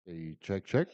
A check, check.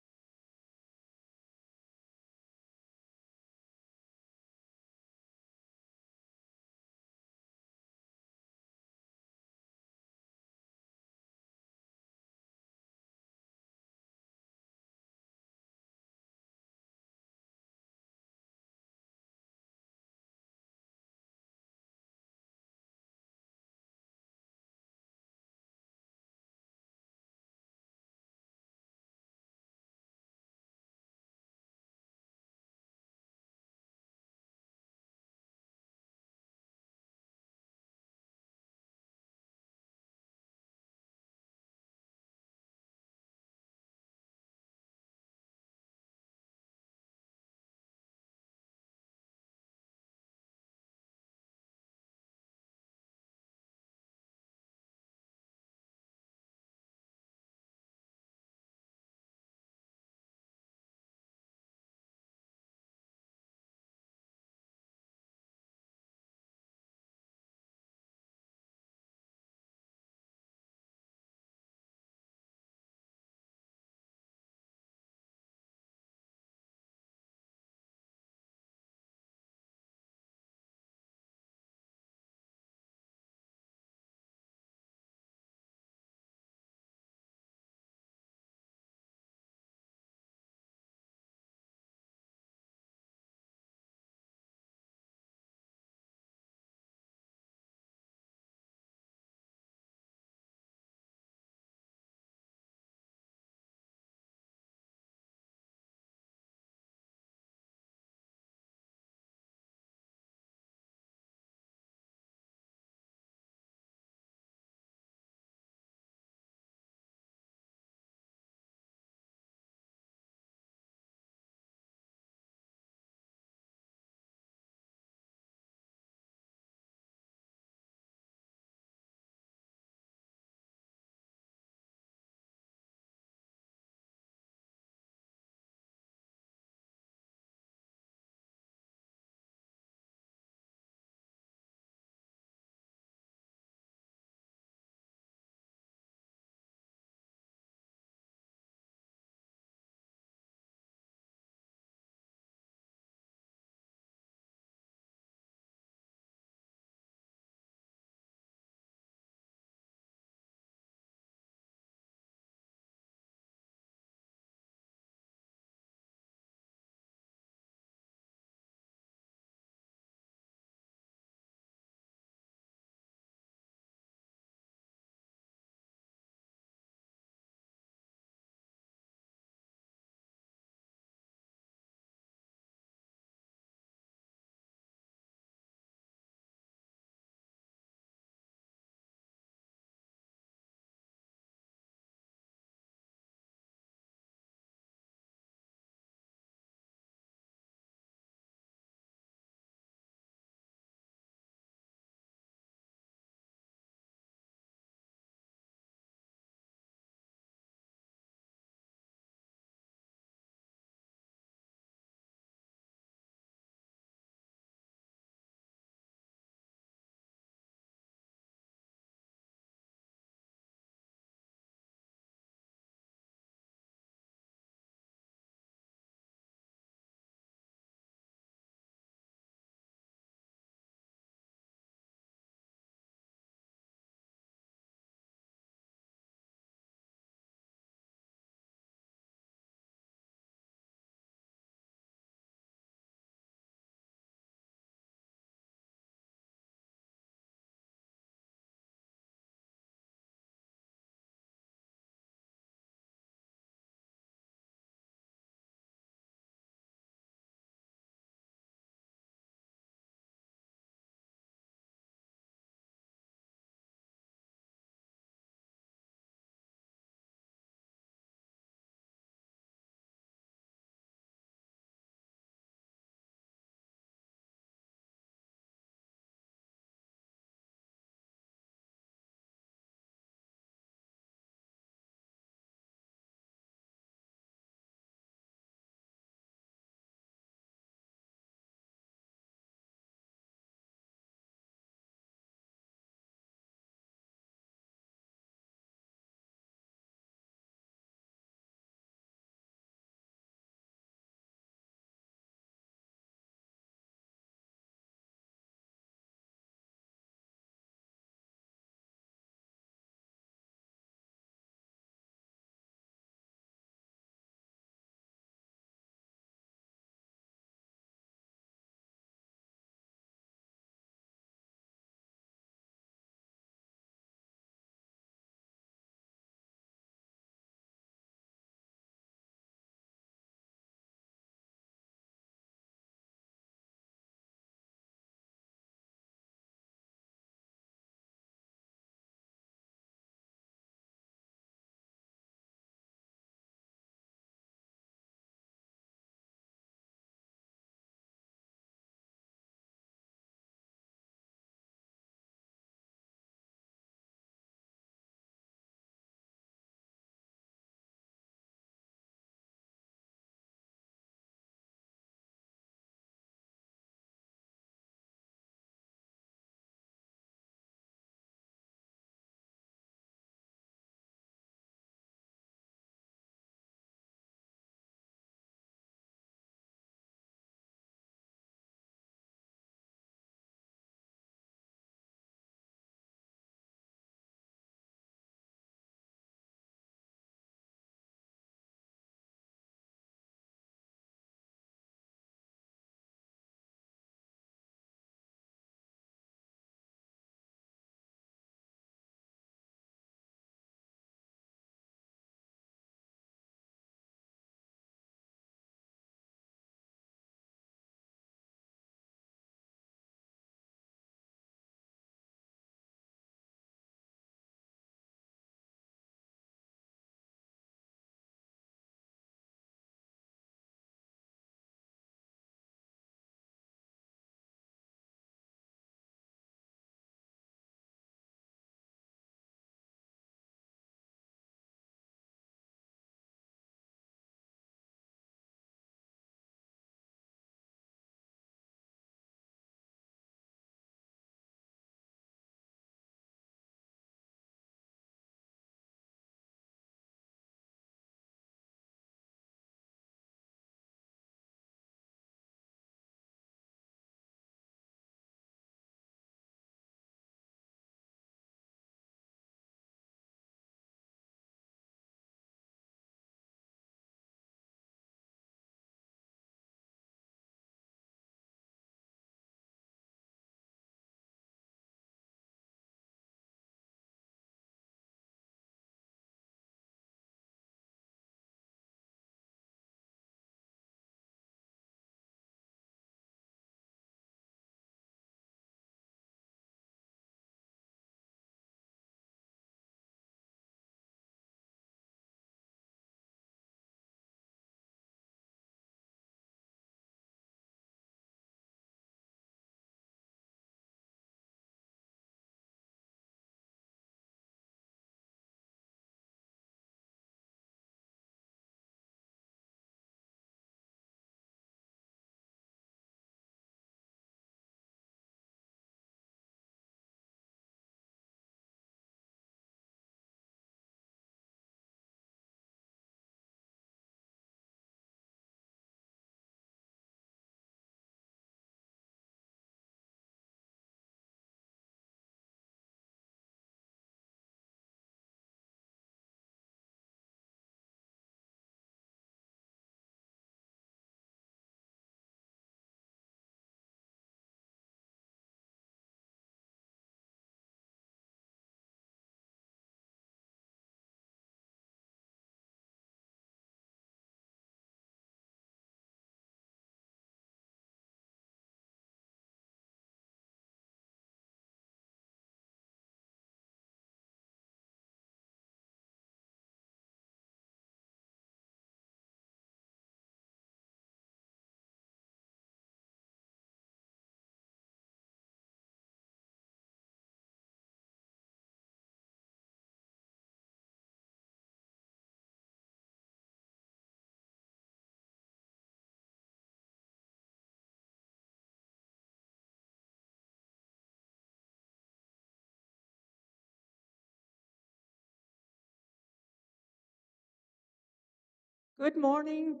Good morning,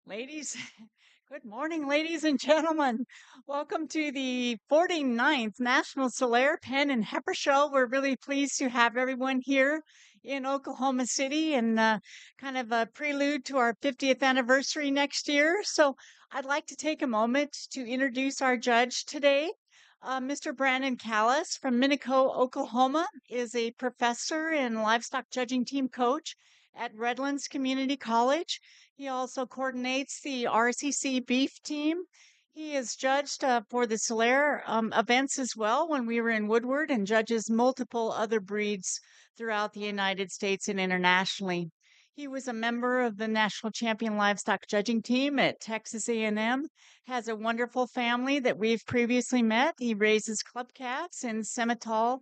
ladies. Good morning, ladies and gentlemen. Welcome to the 49th National Solaire Pen and Heifer Show. We're really pleased to have everyone here in Oklahoma City and kind of a prelude to our 50th anniversary next year. So I'd like to take a moment to introduce our judge today. Mr. Brandon Callis from Minico, Oklahoma, is a professor and livestock judging team coach at Redlands Community College. He also coordinates the RCC beef team. He is judged for the Solaire events as well when we were in Woodward and judges multiple other breeds throughout the United States and internationally. He was a member of the national champion livestock judging team at Texas A&M, has a wonderful family that we've previously met. He raises club calves and Semitol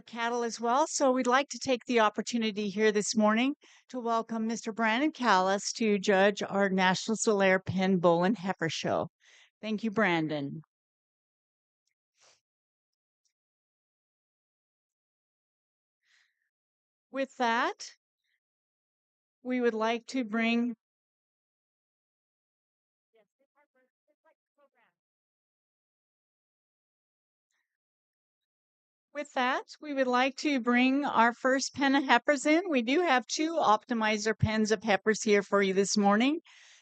cattle as well. So we'd like to take the opportunity here this morning to welcome Mr. Brandon Callis to judge our National Solaire Pen Bull and Heifer Show. Thank you, Brandon. With that, we would like to bring With that, we would like to bring our first pen of heifers in. We do have two optimizer pens of heifers here for you this morning.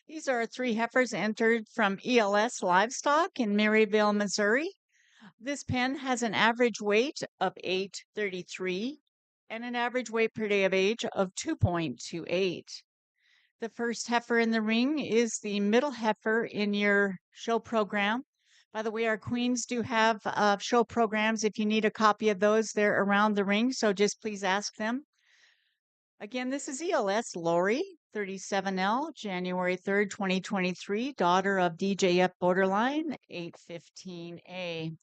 These are three heifers entered from ELS Livestock in Maryville, Missouri. This pen has an average weight of 833 and an average weight per day of age of 2.28. The first heifer in the ring is the middle heifer in your show program. By the way, our queens do have show programs. If you need a copy of those, they're around the ring, so just please ask them. Again, this is ELS Lori, 37L, January 3rd, 2023, daughter of DJF Borderline, 815A.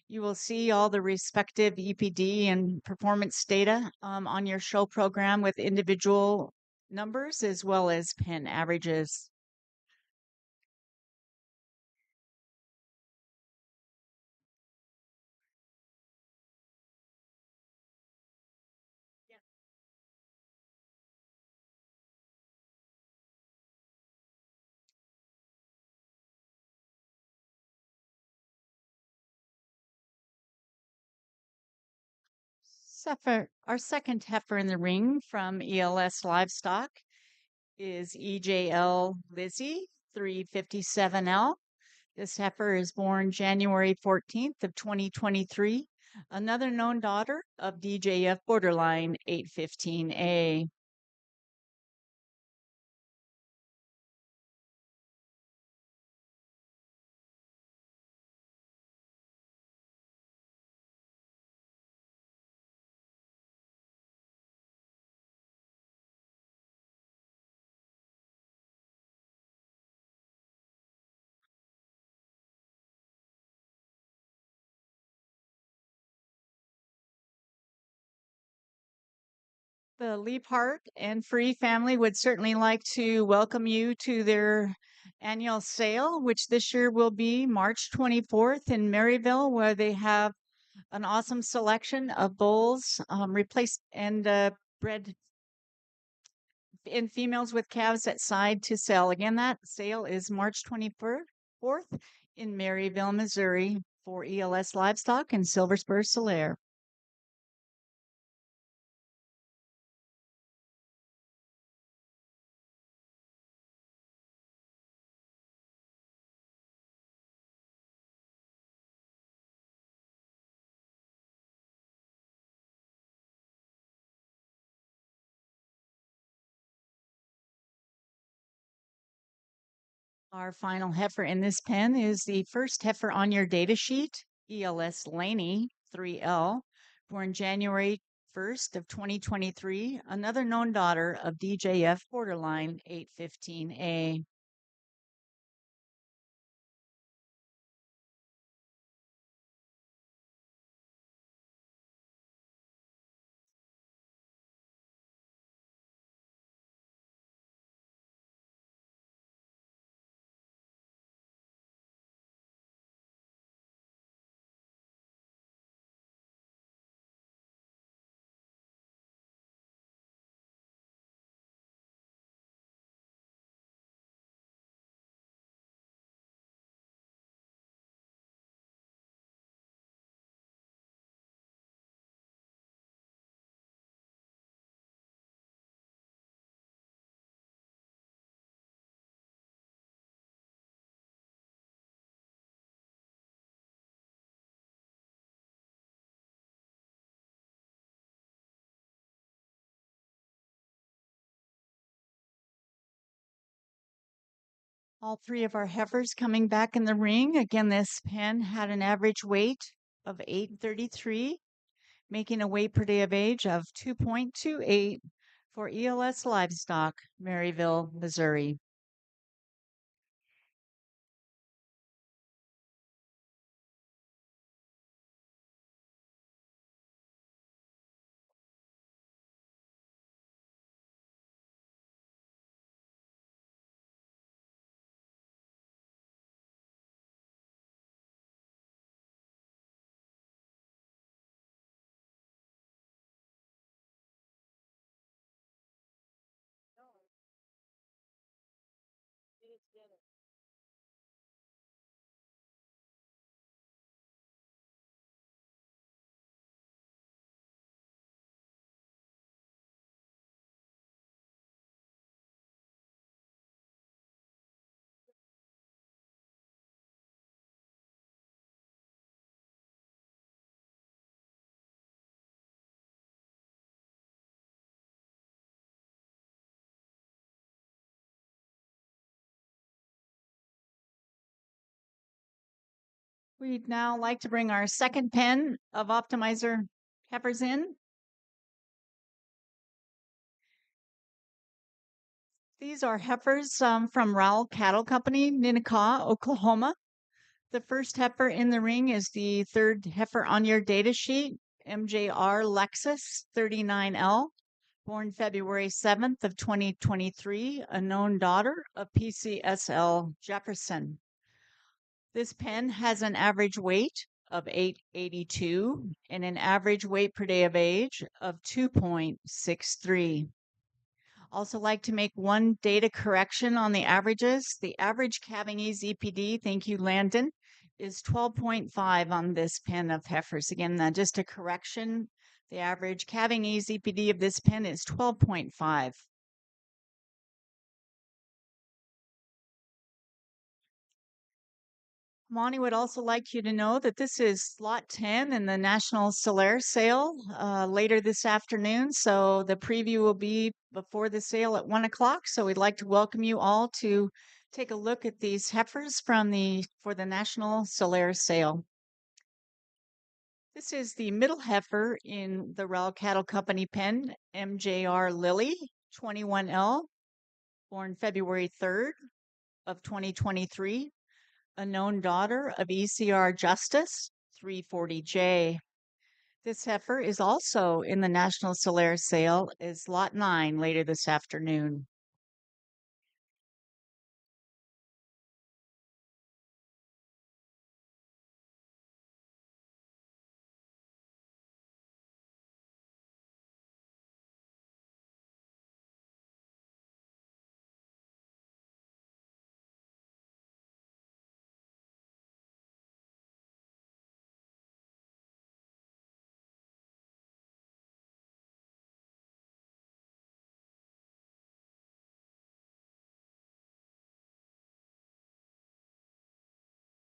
You will see all the respective EPD and performance data on your show program with individual numbers as well as pen averages. Our second heifer in the ring from ELS Livestock is EJL Lizzie, 357L. This heifer is born January 14th of 2023, another known daughter of DJF Borderline 815A. The Leapart and Free family would certainly like to welcome you to their annual sale, which this year will be March 24th in Maryville, where they have an awesome selection of bulls replaced and bred in females with calves at side to sell. Again, that sale is March 24th in Maryville, Missouri for ELS Livestock and Silver Spur Solaire. Our final heifer in this pen is the first heifer on your data sheet, ELS Laney 3L, born January 1st of 2023, another known daughter of DJF Borderline 815A. All three of our heifers coming back in the ring. Again, this pen had an average weight of 833, making a weight per day of age of 2.28 for ELS Livestock, Maryville, Missouri. We'd now like to bring our second pen of optimizer heifers in. These are heifers from Rowell Cattle Company, Ninnekah, Oklahoma. The first heifer in the ring is the third heifer on your data sheet, MJR Lexus 39L, born February 7th of 2023, a known daughter of PCSL Jefferson. This pen has an average weight of 882 and an average weight per day of age of 2.63. Also like to make one data correction on the averages. The average calving ease EPD, thank you, Landon, is 12.5 on this pen of heifers. Again, just a correction. The average calving ease EPD of this pen is 12.5. Monty would also like you to know that this is lot 10 in the National Solaire sale later this afternoon. So the preview will be before the sale at 1 o'clock. So we'd like to welcome you all to take a look at these heifers for the National Solaire sale. This is the middle heifer in the Rowell Cattle Company pen, MJR Lily 21L, born February 3rd of 2023. A known daughter of ECR Justice 340J. This heifer is also in the National Solaire sale as Lot 9 later this afternoon.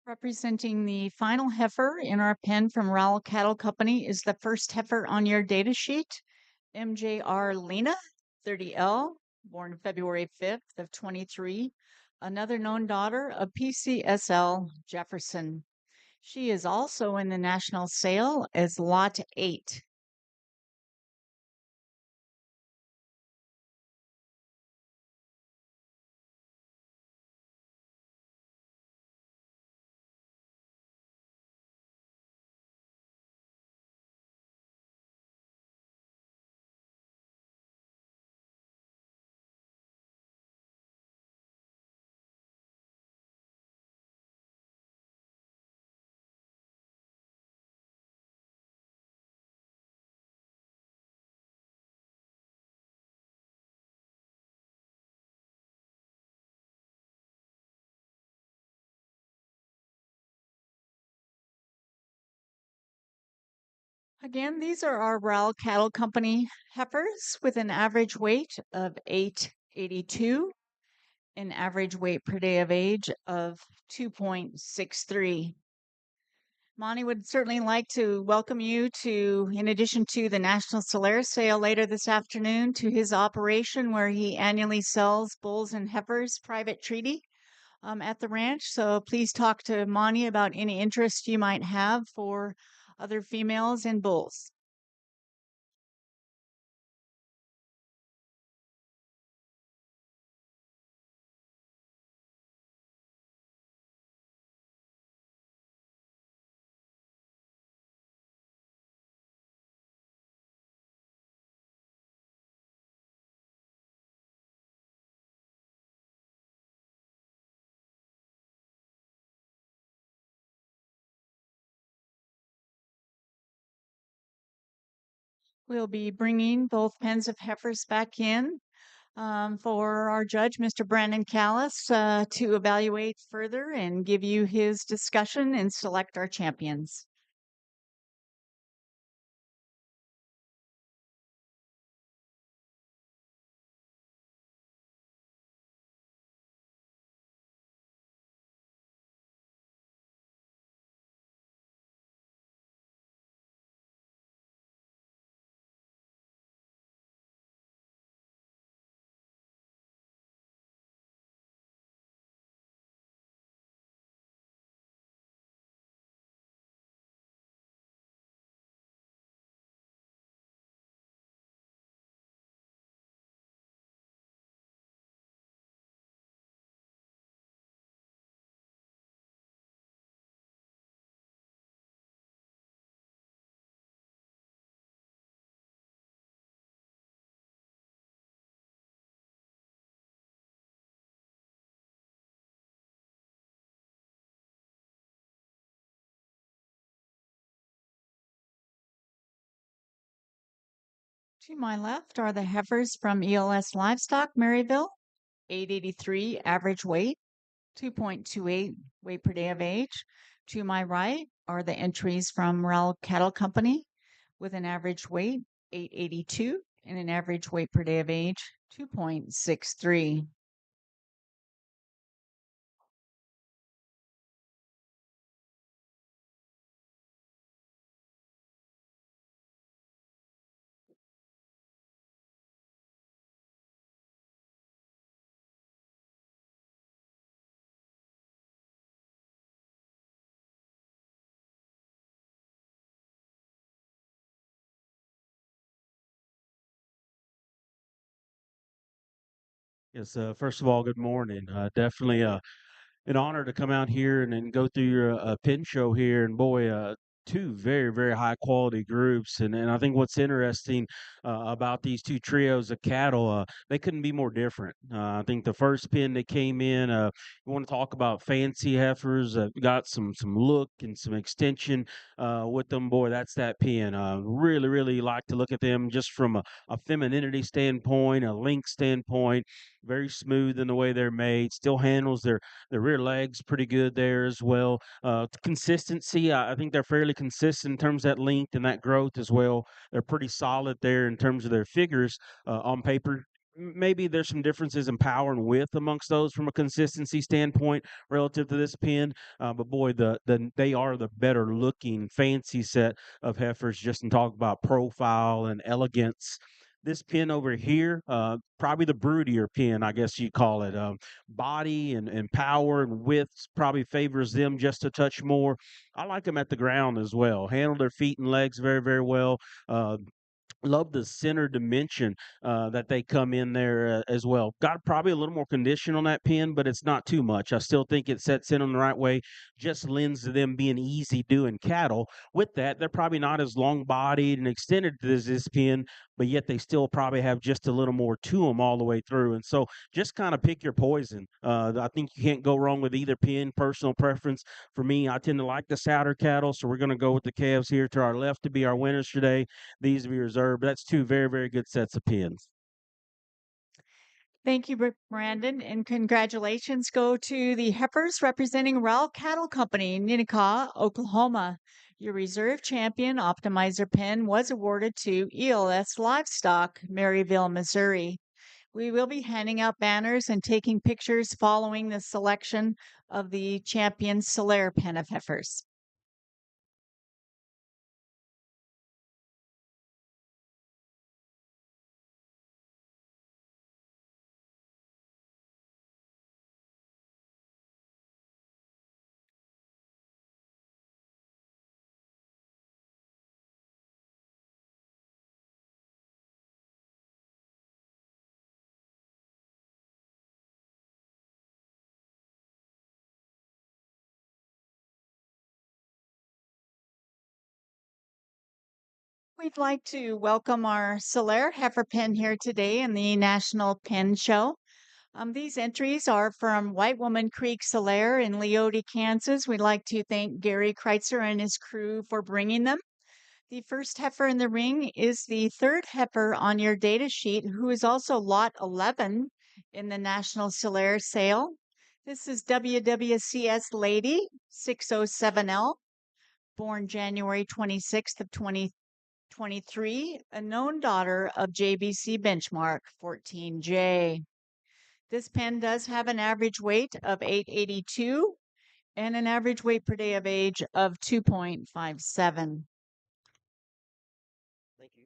Representing the final heifer in our pen from Rowell Cattle Company is the first heifer on your data sheet, MJR Lena 30L, born February 5th of 23, another known daughter of PCSL Jefferson. She is also in the national sale as Lot 8. Again, these are our Rowell Cattle Company heifers with an average weight of 882, an average weight per day of age of 2.63. Monty would certainly like to welcome you to, in addition to the National Solaire sale later this afternoon, to his operation where he annually sells bulls and heifers private treaty. at the ranch. So please talk to Monty about any interest you might have for other females and bulls. We'll be bringing both pens of heifers back in for our judge, Mr. Brandon Callis, to evaluate further and give you his discussion and select our champions. To my left are the heifers from ELS Livestock, Maryville, 883 average weight, 2.28 weight per day of age. To my right are the entries from Rowell Cattle Company with an average weight 882 and an average weight per day of age 2.63. Yes, first of all, good morning. Definitely an honor to come out here and go through your pin show here. And boy, two very, very high quality groups. And I think what's interesting about these two trios of cattle, they couldn't be more different. I think the first pin that came in, you want to talk about fancy heifers that got some look and some extension with them. Boy, that's that pin. Really, really like to look at them just from a femininity standpoint, a length standpoint. Very smooth in the way they're made. Still handles their rear legs pretty good there as well. Consistency, I think they're fairly consistent in terms of that length and that growth as well. They're pretty solid there in terms of their figures on paper. Maybe there's some differences in power and width amongst those from a consistency standpoint relative to this pin. But boy, they are the better looking fancy set of heifers just in talk about profile and elegance. This pin over here, probably the broodier pin, I guess you call it. Body and power and width probably favors them just a touch more. I like them at the ground as well. Handle their feet and legs very, very well. Uh, Love the center dimension that they come in there as well. Got probably a little more condition on that pin, but it's not too much. I still think it sets in them the right way. Just lends to them being easy doing cattle. With that, they're probably not as long bodied and extended as this pin, but yet they still probably have just a little more to them all the way through. And so just kind of pick your poison. I think you can't go wrong with either pin. Personal preference for me, I tend to like the Souter cattle, so we're going to go with the calves here to our left to be our winners today. These to be reserved. That's two very, very good sets of pins. Thank you, Brandon, and congratulations go to the heifers representing Rowell Cattle Company, Ninnekah, Oklahoma. Your reserve champion optimizer pen was awarded to ELS Livestock, Maryville, Missouri. We will be handing out banners and taking pictures following the selection of the champion Solaire pen of heifers. we'd like to welcome our Solaire heifer pen here today in the National Pen Show. These entries are from White Woman Creek Solaire in Leoti, Kansas. We'd like to thank Gary Kreitzer and his crew for bringing them. The first heifer in the ring is the third heifer on your data sheet, who is also lot 11 in the National Solaire sale. This is WWCS Lady 607L, born January 26th of 2023, a known daughter of JBC Benchmark 14J. This pen does have an average weight of 882 and an average weight per day of age of 2.57. Thank you.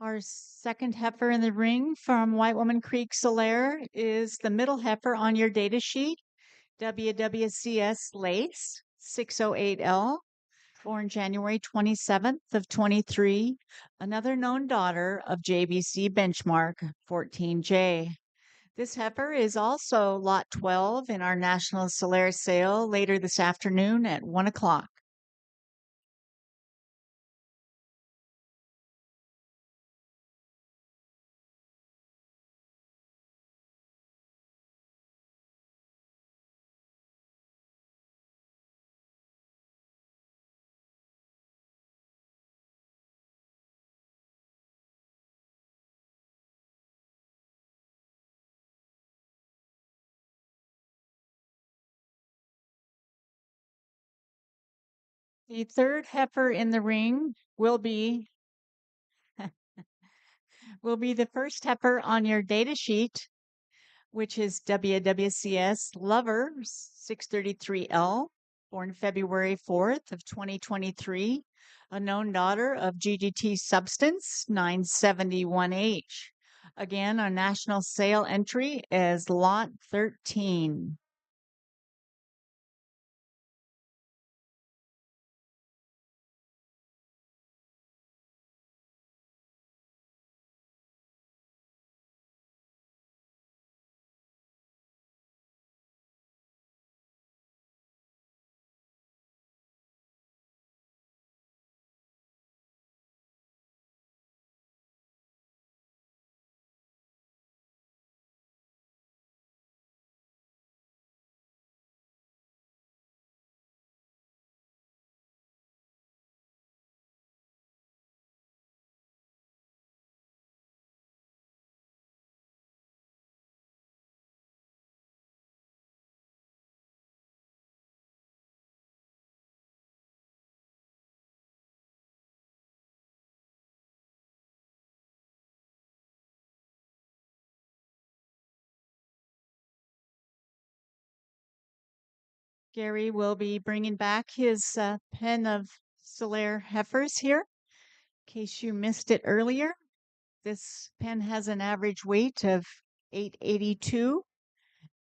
Our second heifer in the ring from White Woman Creek Solaire is the middle heifer on your data sheet, WWCS Lace 608L, born January 27th of 23, another known daughter of JBC Benchmark 14J. This heifer is also lot 12 in our National Solaire sale later this afternoon at 1 o'clock. The third heifer in the ring will be the first heifer on your data sheet, which is WWCS Lover 633L, born February 4th of 2023, a known daughter of GGT Substance 971H. Again, our national sale entry is lot 13. Gary will be bringing back his pen of Solaire heifers here. In case you missed it earlier, this pen has an average weight of 882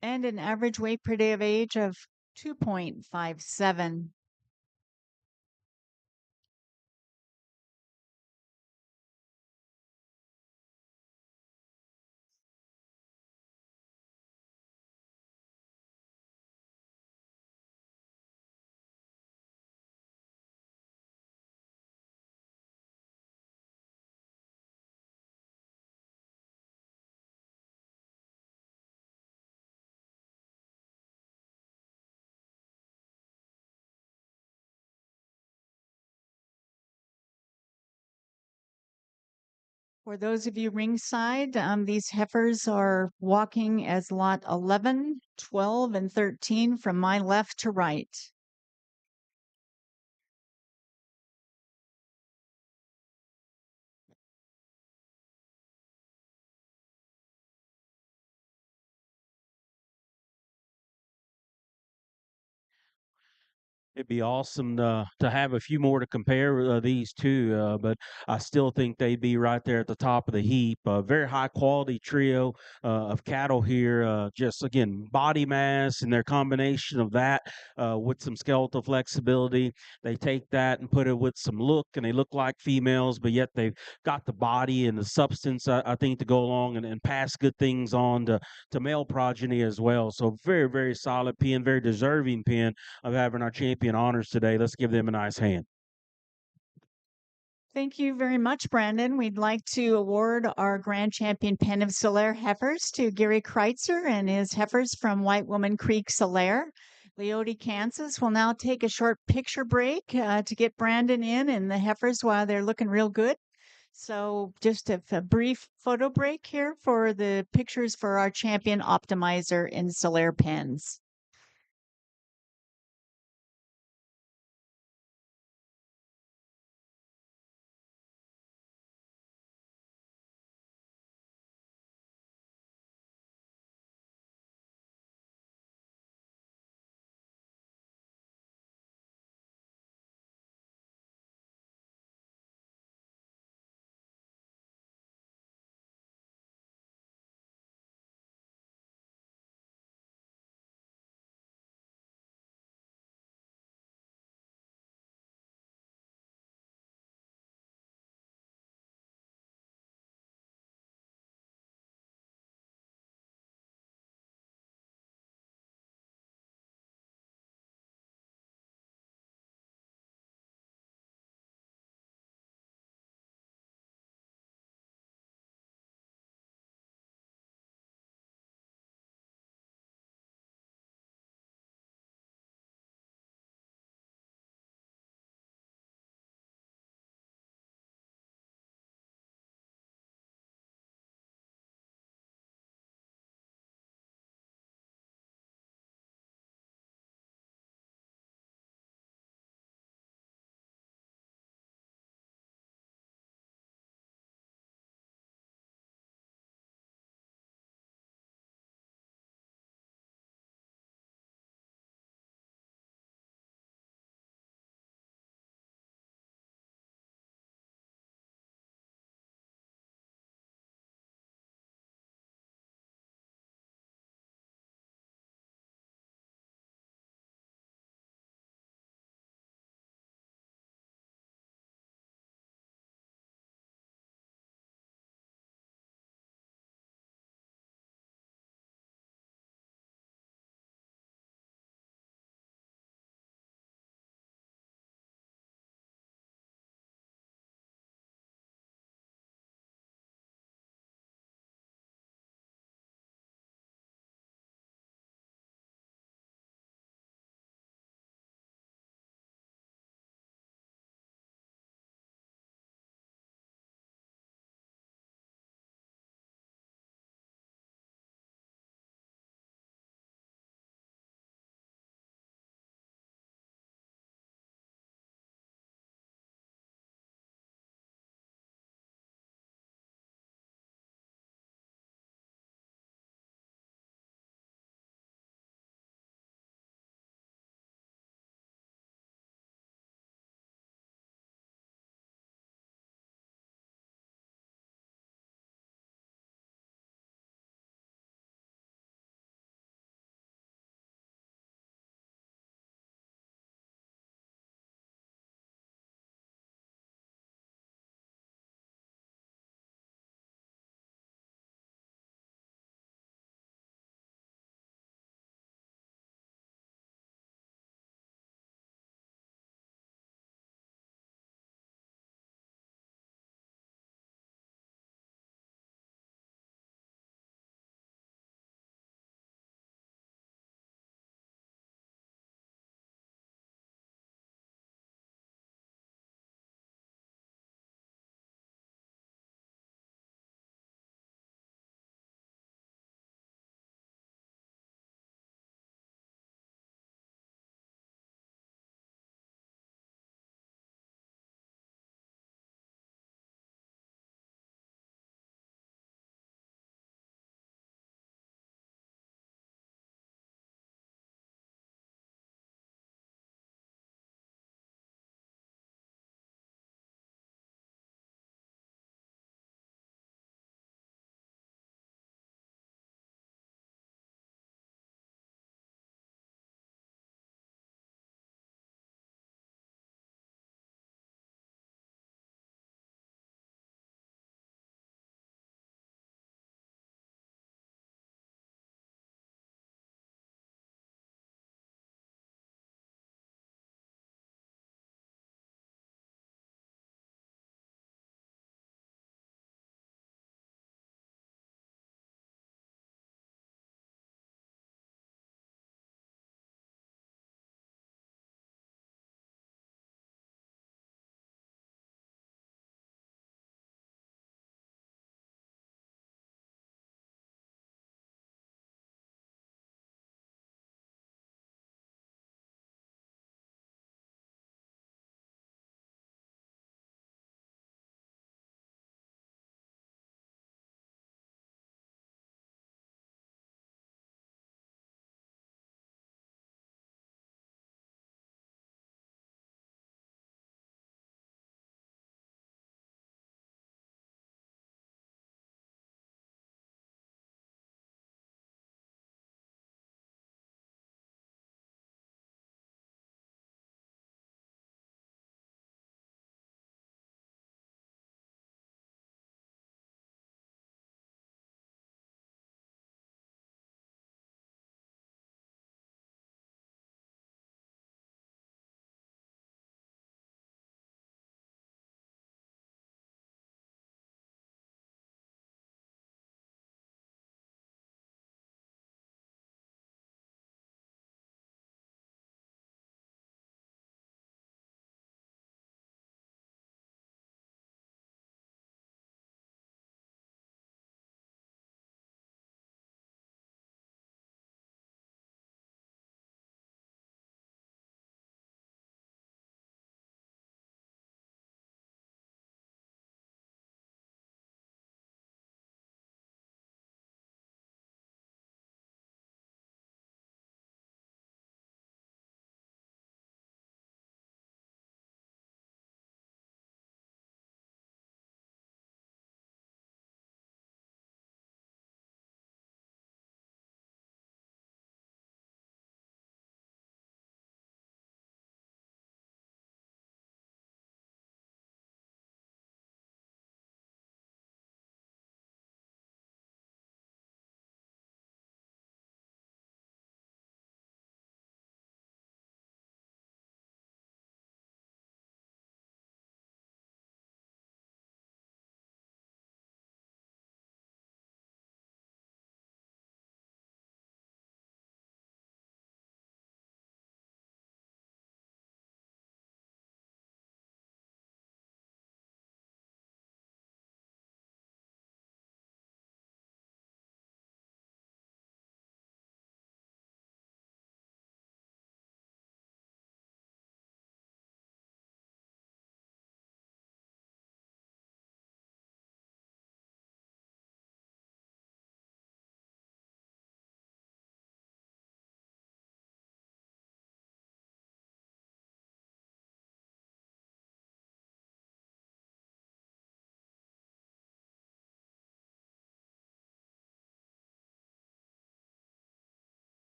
and an average weight per day of age of 2.57. For those of you ringside, these heifers are walking as lot 11, 12, and 13 from my left to right. It'd be awesome to have a few more to compare these two, but I still think they'd be right there at the top of the heap. Very high quality trio of cattle here. Just again, body mass and their combination of that with some skeletal flexibility. They take that and put it with some look, and they look like females, but yet they've got the body and the substance, I think, to go along and pass good things on to male progeny as well. So very, very solid pen, very deserving pen of having our champion honors today. Let's give them a nice hand. Thank you very much, Brandon. We'd like to award our Grand Champion Pen of Solaire heifers to Gary Kreitzer and his heifers from White Woman Creek Solaire. Leote, Kansas will now take a short picture break to get Brandon in and the heifers while they're looking real good. So, just a brief photo break here for the pictures for our champion optimizer in Solaire pens.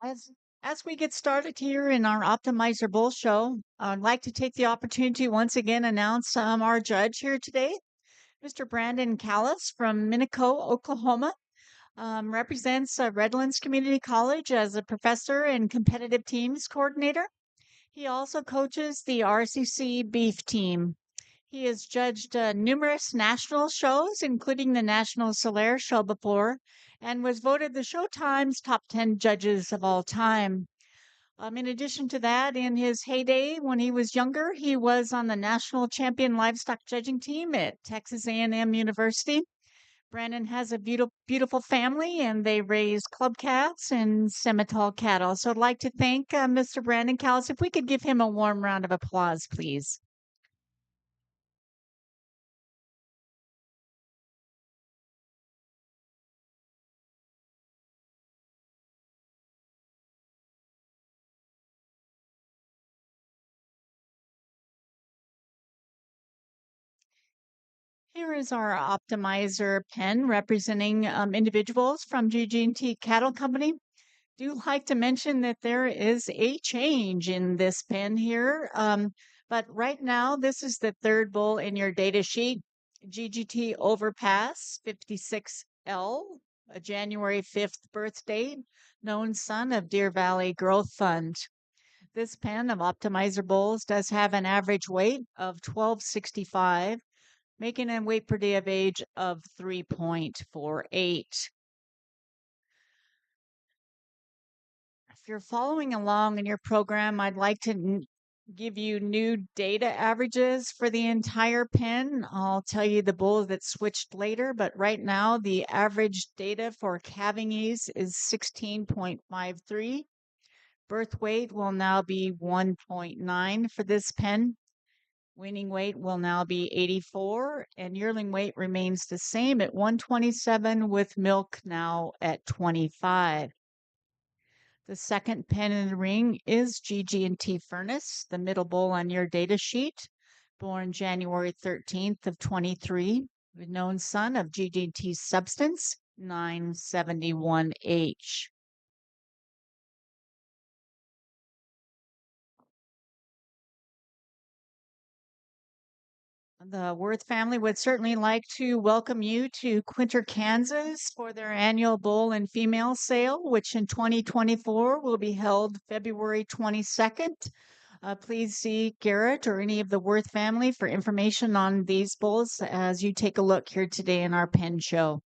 As as we get started here in our Optimizer Bull show, I'd like to take the opportunity once again announce our judge here today, Mr. Brandon Callis from Minico, Oklahoma. Represents Redlands Community College as a professor and competitive teams coordinator. He also coaches the RCC Beef team. He has judged numerous national shows, including the National Solaire Show before, and was voted the Showtime's top 10 judges of all time. In addition to that, in his heyday when he was younger, he was on the national champion livestock judging team at Texas A&M University. Brandon has a beautiful family, and they raise club cats and Semitol cattle. So I'd like to thank Mr. Brandon Callis. If we could give him a warm round of applause, please. Here is our optimizer pen representing individuals from GG&T Cattle Company. Do like to mention that there is a change in this pen here. But right now, this is the third bull in your data sheet, GGT Overpass 56L, a January 5th birth date, known son of Deer Valley Growth Fund. This pen of optimizer bulls does have an average weight of 1265, making a weight per day of age of 3.48. If you're following along in your program, I'd like to give you new data averages for the entire pen. I'll tell you the bull that switched later, but right now the average data for calving ease is 16.53. Birth weight will now be 1.9 for this pen. Weaning weight will now be 84, and yearling weight remains the same at 127, with milk now at 25. The second pen in the ring is GG&T Furnace, the middle bull on your data sheet, born January 13th of 23, known son of GG&T Substance 971H. The Worth family would certainly like to welcome you to Quinter, Kansas for their annual bull and female sale, which in 2024 will be held February 22nd. Please see Garrett or any of the Worth family for information on these bulls as you take a look here today in our pen show.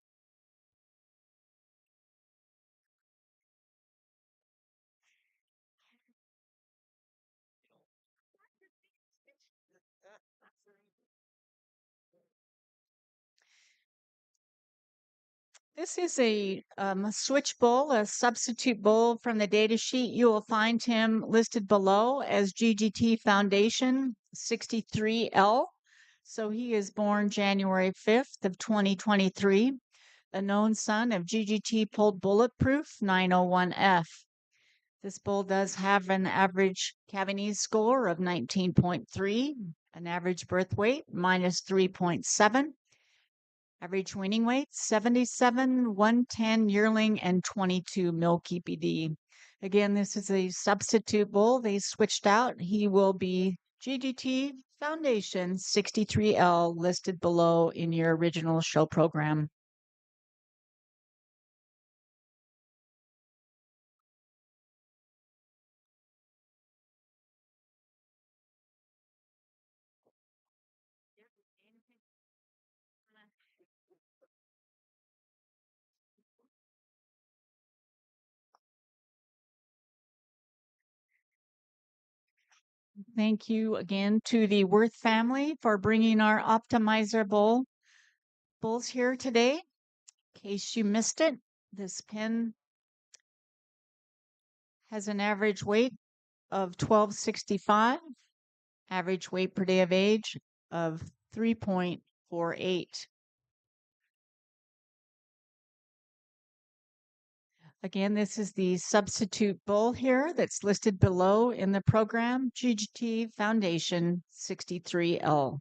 This is a switch bull, a substitute bull from the data sheet. You will find him listed below as GGT Foundation 63L. So he is born January 5th of 2023, a known son of GGT Pulled Bulletproof 901F. This bull does have an average Cavanese score of 19.3, an average birth weight minus 3.7, average weaning weight 77, 110 yearling, and 22 milk EPD. Again, this is a substitute bull. They switched out. He will be GGT Foundation 63L listed below in your original show program. Thank you again to the Worth family for bringing our optimizer bulls here today. In case you missed it, this pen has an average weight of 1265, average weight per day of age of 3.48. Again, this is the substitute bull here that's listed below in the program, GGT Foundation 63L.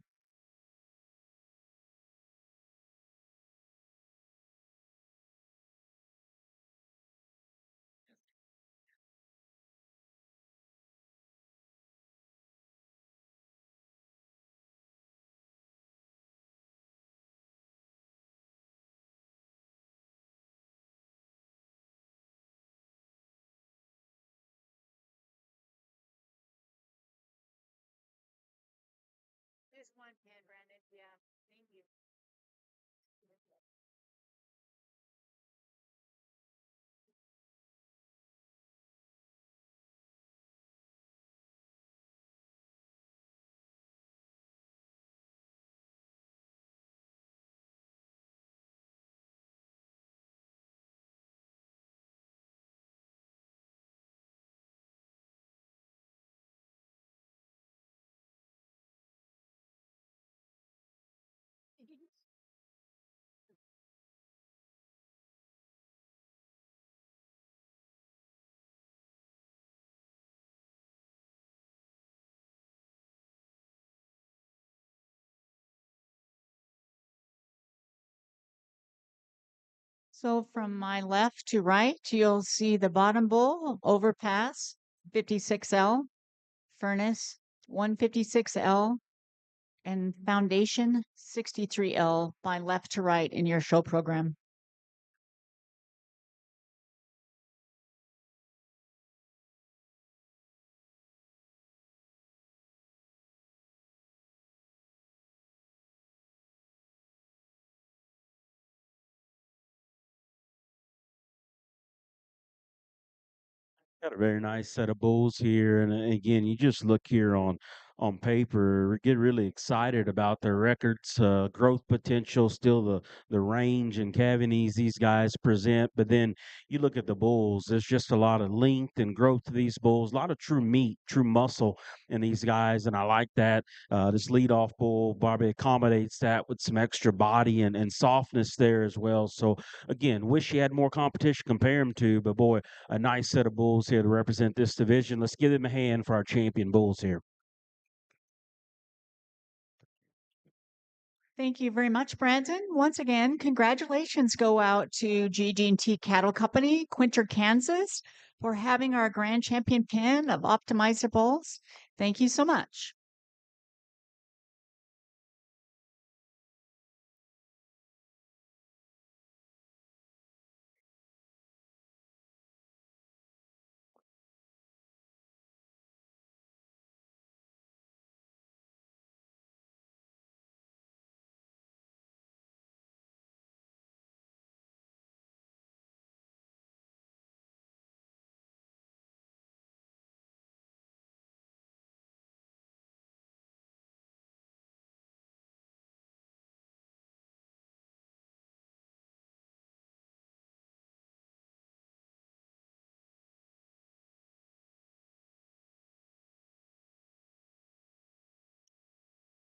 So from my left to right, you'll see the bottom bowl, overpass 56L, furnace 156L, and foundation 63L by left to right in your show program. Got a very nice set of bulls here, and again, you just look here on paper, get really excited about their records, growth potential, still the range and cavities these guys present. But then you look at the bulls, there's just a lot of length and growth to these bulls, a lot of true meat, true muscle in these guys, and I like that. This leadoff bull Barbie accommodates that with some extra body and softness there as well. So again, wish he had more competition to compare him to, but boy, a nice set of bulls here to represent this division. Let's give them a hand for our champion bulls here. Thank you very much, Brandon. Once again, congratulations go out to GD&T Cattle Company, Quinter, Kansas, for having our grand champion pin of optimizer bulls. Thank you so much.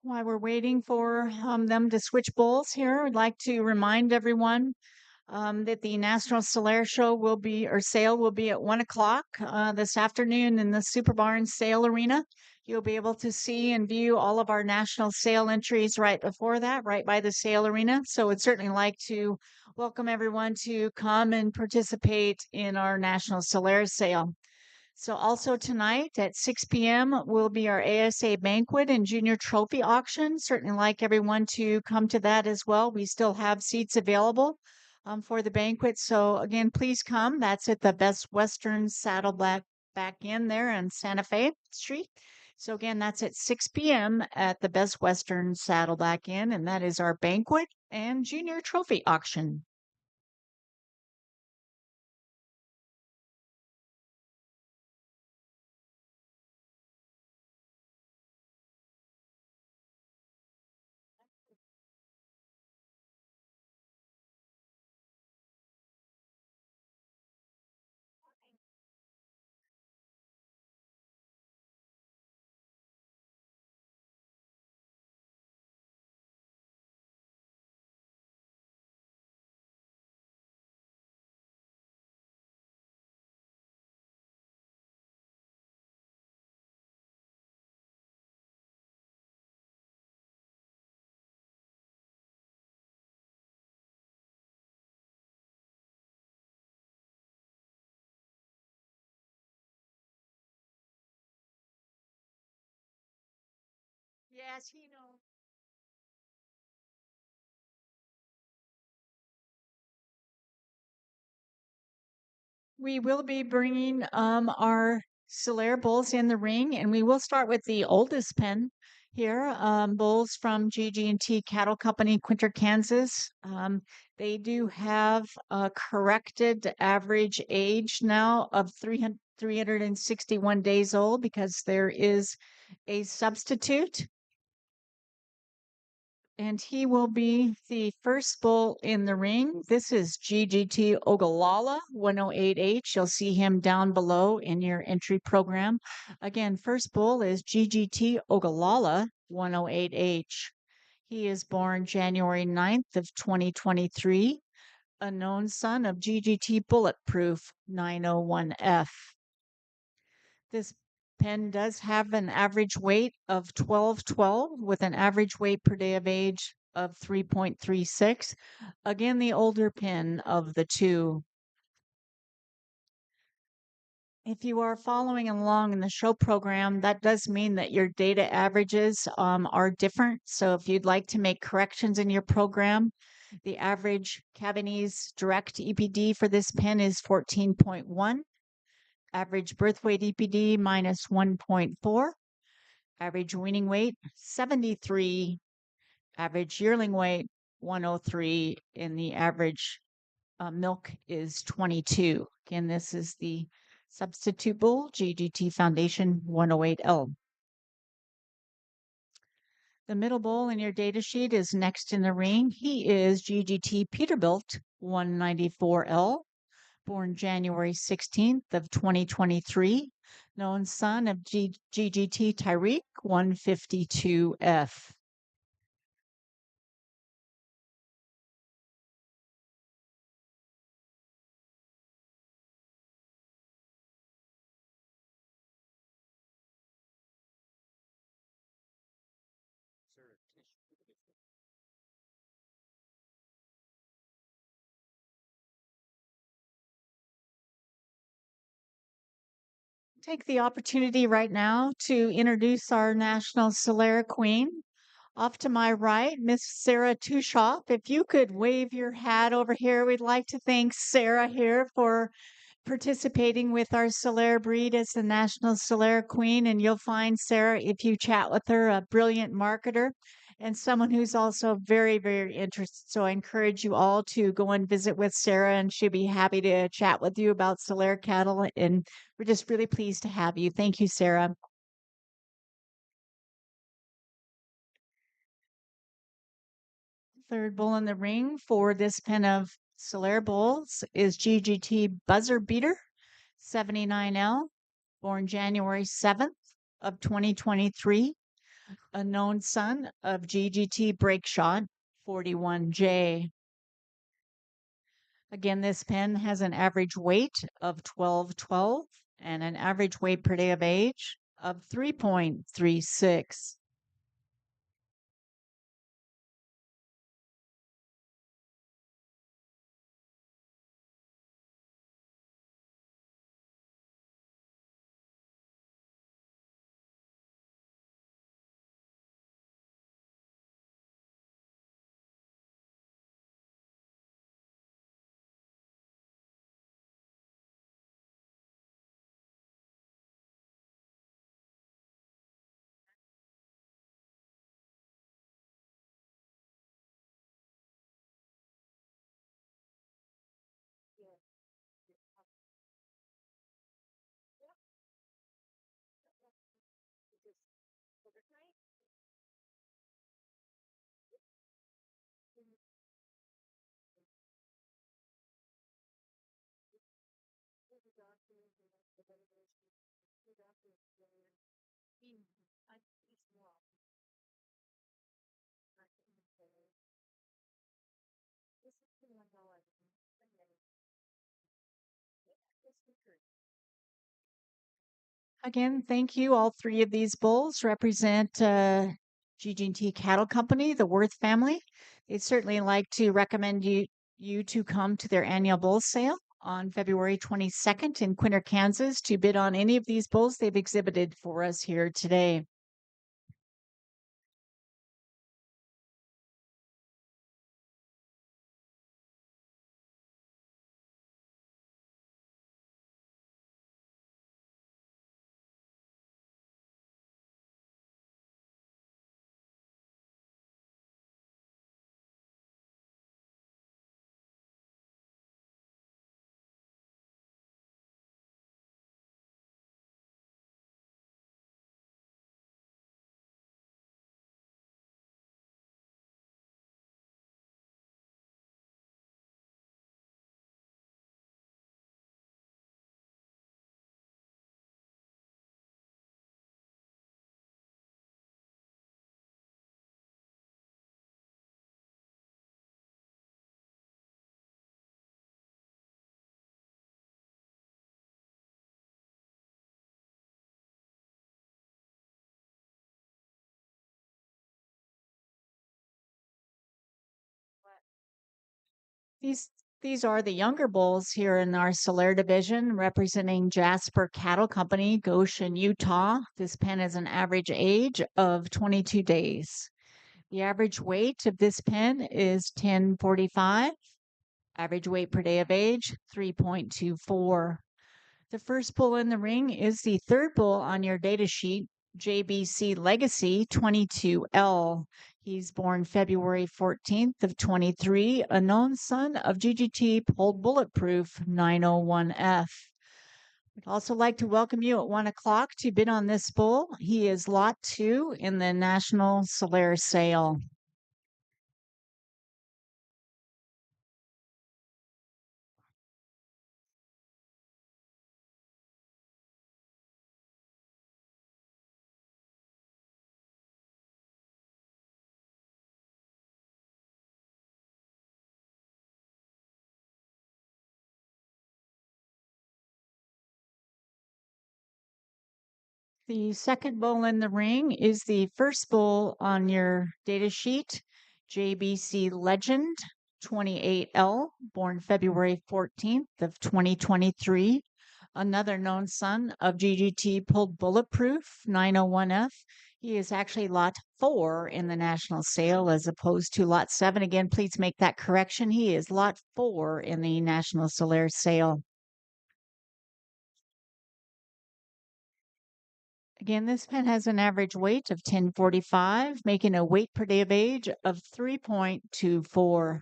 While we're waiting for them to switch bulls here, I'd like to remind everyone that the National Solaire Show will be, or sale will be at 1 o'clock this afternoon in the Super Barn Sale Arena. You'll be able to see and view all of our national sale entries right before that, right by the sale arena. So I'd certainly like to welcome everyone to come and participate in our National Solaire sale. So also tonight at 6 p.m. will be our ASA banquet and junior trophy auction. Certainly like everyone to come to that as well. We still have seats available for the banquet. So again, please come. That's at the Best Western Saddleback back in there in Santa Fe Street. So again, that's at 6 p.m. at the Best Western Saddleback Inn, and that is our banquet and junior trophy auction. Yes, he knows. We will be bringing our Solaire bulls in the ring, and we will start with the oldest pen here, bulls from GG&T Cattle Company, Quinter, Kansas. They do have a corrected average age now of 361 days old because there is a substitute. And he will be the first bull in the ring. This is GGT Ogallala 108H. You'll see him down below in your entry program. Again, first bull is GGT Ogallala 108H. He is born January 9th of 2023, a known son of GGT Bulletproof 901F. This pen does have an average weight of 1212 with an average weight per day of age of 3.36. Again, the older pen of the two. If you are following along in the show program, that does mean that your data averages are different. So if you'd like to make corrections in your program, the average Cavanese direct EPD for this pen is 14.1. Average birth weight EPD minus 1.4. Average weaning weight 73. Average yearling weight 103. And the average milk is 22. Again, this is the substitute bull GGT Foundation 108L. The middle bull in your data sheet is next in the ring. He is GGT Peterbilt 194L, born January 16th of 2023, known son of GGT Tyreek 152F. Take the opportunity right now to introduce our National Solera Queen. Off to my right, Miss Sarah Tushoff. If you could wave your hat over here, we'd like to thank Sarah here for participating with our Solera breed as the National Solera Queen. And you'll find Sarah, if you chat with her, a brilliant marketer and someone who's also very, very interested. So I encourage you all to go and visit with Sarah, and she'll be happy to chat with you about Solera cattle. And we're just really pleased to have you. Thank you, Sarah. Third bull in the ring for this pen of Solera bulls is GGT Buzzer Beater 79L, born January 7th of 2023, a known son of GGT Breakshot 41J. Again, this pen has an average weight of 1212 and an average weight per day of age of 3.36. Again, thank you. All three of these bulls represent GG&T Cattle Company, the Worth family. They'd certainly like to recommend you to come to their annual bull sale on February 22nd in Quinter, Kansas to bid on any of these bulls they've exhibited for us here today. These these are the younger bulls here in our Solaire division, representing Jasper Cattle Company, Goshen, Utah. This pen has an average age of 22 days. The average weight of this pen is 1045. Average weight per day of age, 3.24. The first bull in the ring is the third bull on your data sheet, JBC Legacy 22L. He's born February 14th of 23, a known son of GGT Pulled Bulletproof 901F. We'd also like to welcome you at 1 o'clock to bid on this bull. He is lot 2 in the National Solaire sale. The second bull in the ring is the first bull on your data sheet, JBC Legend 28L, born February 14th of 2023. Another known son of GGT Pulled Bulletproof 901F. He is actually lot 4 in the national sale as opposed to lot 7. Again, please make that correction. He is lot 4 in the National Solaire sale. Again, this pen has an average weight of 1045, making a weight per day of age of 3.24.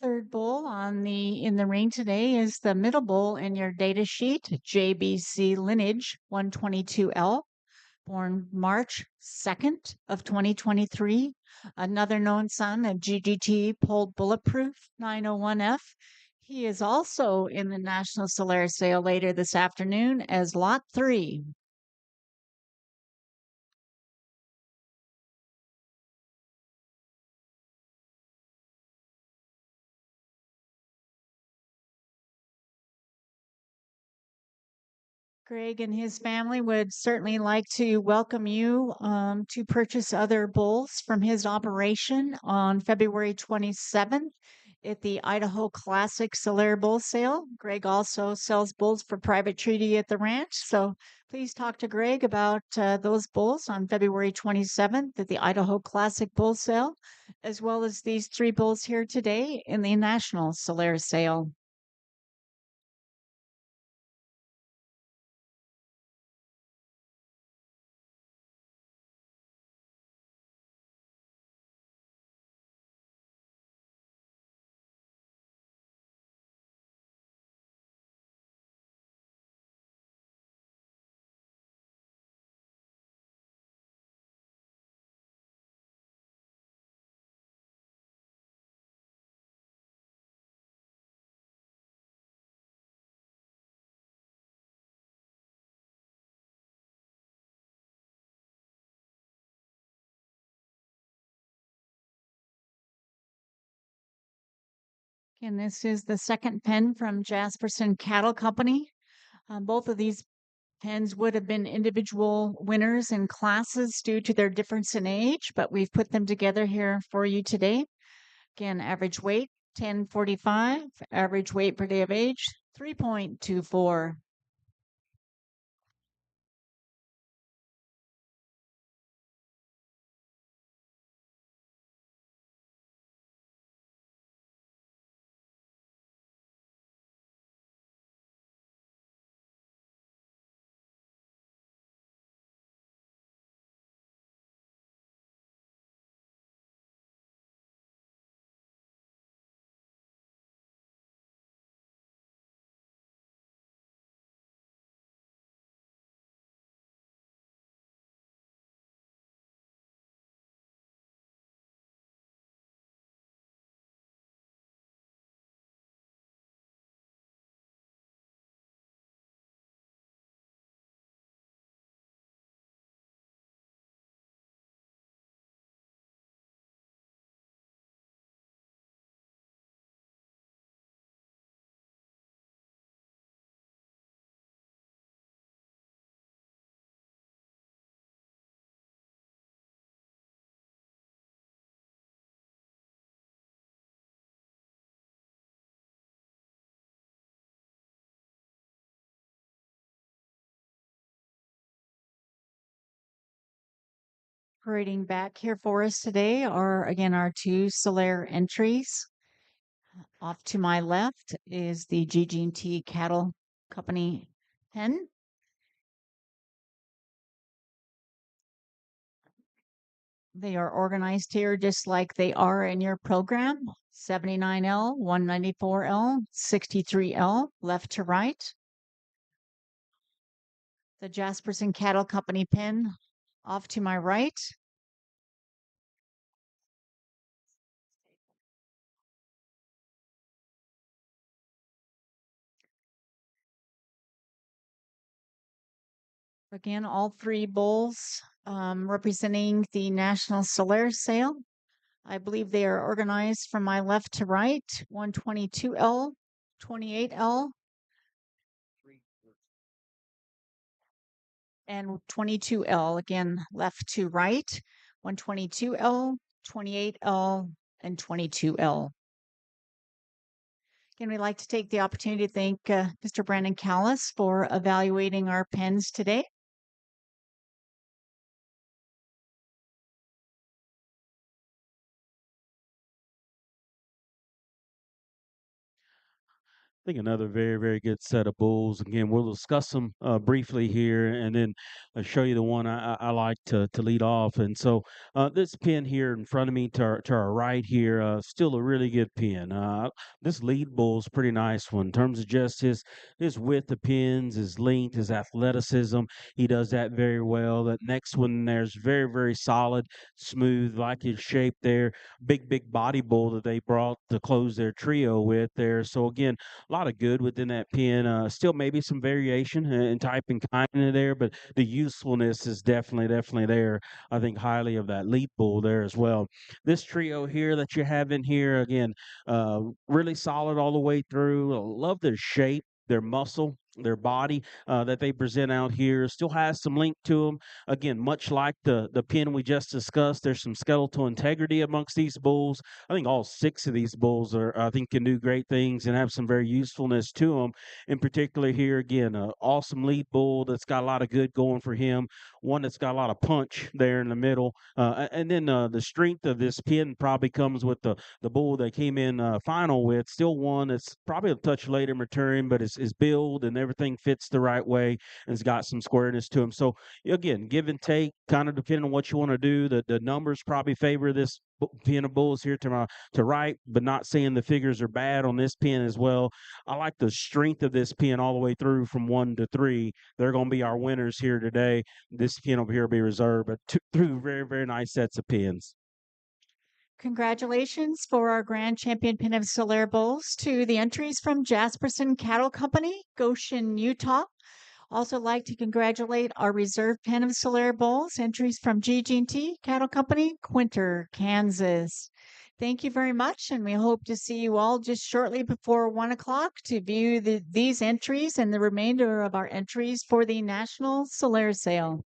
Third bull in the ring today is the middle bull in your data sheet, JBC Lineage 122L, born March 2nd of 2023. Another known son of GGT Pulled Bulletproof 901F. He is also in the National Solaire sale later this afternoon as lot 3. Greg and his family would certainly like to welcome you to purchase other bulls from his operation on February 27th at the Idaho Classic Solaire Bull Sale. Greg also sells bulls for private treaty at the ranch. So please talk to Greg about those bulls on February 27th at the Idaho Classic Bull Sale, as well as these 3 bulls here today in the National Solaire Sale. And this is the second pen from Jasperson Cattle Company. Both of these pens would have been individual winners in classes due to their difference in age, but we've put them together here for you today. Again, average weight 1045, average weight per day of age 3.24. Parading back here for us today are again our two Solaire entries. Off to my left is the GG&T Cattle Company pen. They are organized here just like they are in your program. 79L, 194L, 63L, left to right. The Jasperson Cattle Company pen off to my right. Again, all three bulls representing the National Solaire Sale. I believe they are organized from my left to right, 122L, 28L, and 22L. Again, left to right, 122L, 28L, and 22L. Again, we'd like to take the opportunity to thank Mr. Brandon Callis for evaluating our pens today. I think another very, very good set of bulls. Again, we'll discuss them briefly here, and then show you the one I like to lead off. And so, this pin here in front of me, to our right here, still a really good pin. This lead bull is a pretty nice one in terms of just his width of pins, his length, his athleticism. He does that very well. That next one there's very, very solid, smooth, like his shape there. Big body bull that they brought to close their trio with there. So again, a lot of good within that pen. Still maybe some variation in type and kind in there, but the usefulness is definitely there. I think highly of that lead bull there as well. This trio here that you have in here, again, really solid all the way through. I love their shape, their muscle, their body that they present out here. Still has some link to them. Again, much like the pin we just discussed, there's some skeletal integrity amongst these bulls. I think all six of these bulls I think can do great things and have some very usefulness to them. In particular, here again, an awesome lead bull that's got a lot of good going for him. One that's got a lot of punch there in the middle, and then the strength of this pin probably comes with the bull they came in final with. Still one that's probably a touch later maturing, but his build and everything fits the right way and has got some squareness to him. So again, give and take, kind of depending on what you want to do. The numbers probably favor this pin of bulls here to right, but not saying the figures are bad on this pin as well. I like the strength of this pin all the way through from 1 to 3. They're going to be our winners here today. This pin over here will be reserved, but two very, very nice sets of pins. Congratulations for our Grand Champion Pin of Solaire Bulls to the entries from Jasperson Cattle Company, Goshen, Utah. Also like to congratulate our reserve Pin of Solaire Bulls, entries from GG&T Cattle Company, Quinter, Kansas. Thank you very much, and we hope to see you all just shortly before 1 o'clock to view these entries and the remainder of our entries for the National Solaire Sale.